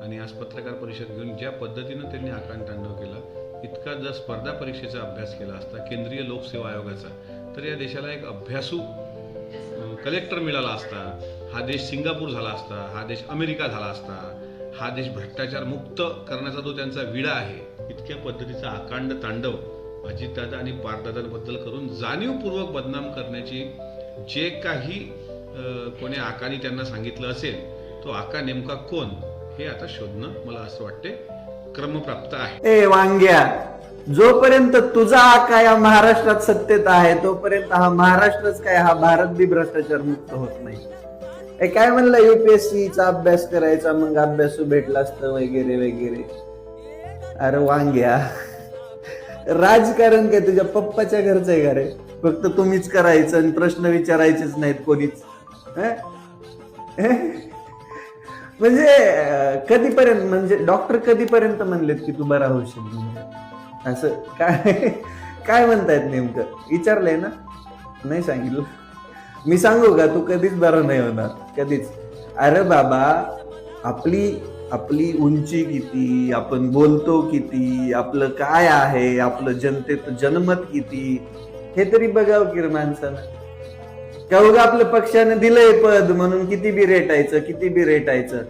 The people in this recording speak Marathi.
आणि आज पत्रकार परिषद घेऊन ज्या पद्धतीनं त्यांनी आकांड तांडव केला, इतका जर स्पर्धा परीक्षेचा अभ्यास केला असता केंद्रीय लोकसेवा आयोगाचा, तर या देशाला एक अभ्यासू कलेक्टर मिळाला असता, हा देश सिंगापूर झाला असता, हा देश अमेरिका झाला असता, हा देश भ्रष्टाचार मुक्त करण्याचा जो त्यांचा विडा आहे, इतक्या पद्धतीचा आकांड तांडव अजितदादा आणि पार्थदादांबद्दल करून जाणीवपूर्वक बदनाम करण्याची जे काही कोणी आकाने त्यांना सांगितलं असेल, तो आका नेमका कोण हे आता शोधणं मला असं वाटते क्रमप्राप्त आहे. ए वांग्या, जोपर्यंत तुझा आका या महाराष्ट्रात सत्तेत आहे तोपर्यंत हा महाराष्ट्रच काय, हा भारत बी भ्रष्टाचार मुक्त होत नाही. काय म्हणलं, युपीएससीचा अभ्यास करायचा मग अभ्यासू भेटला असतं वगैरे वगैरे. अरे वांग्या, राजकारण काय तुझ्या पप्पाच्या घरचं आहे का रे? फक्त तुम्हीच करायचं आणि प्रश्न विचारायचेच नाहीत कोणीच. म्हणजे कधीपर्यंत, म्हणजे डॉक्टर कधीपर्यंत म्हणलेत की तू बरा होशील? असं काय काय म्हणतायत नेमकं? विचारलंय ना? नाही सांगितलं. मी सांगू का, तू कधीच बरा नाही होणार, कधीच. अरे बाबा, आपली उंची किती, आपण बोलतो किती, आपलं काय आहे, आपलं जनतेत जनमत किती, हे तरी बघावं की माणसानं. का उगा आपल्या पक्षाने दिलंय पद म्हणून किती बी रेटायचं.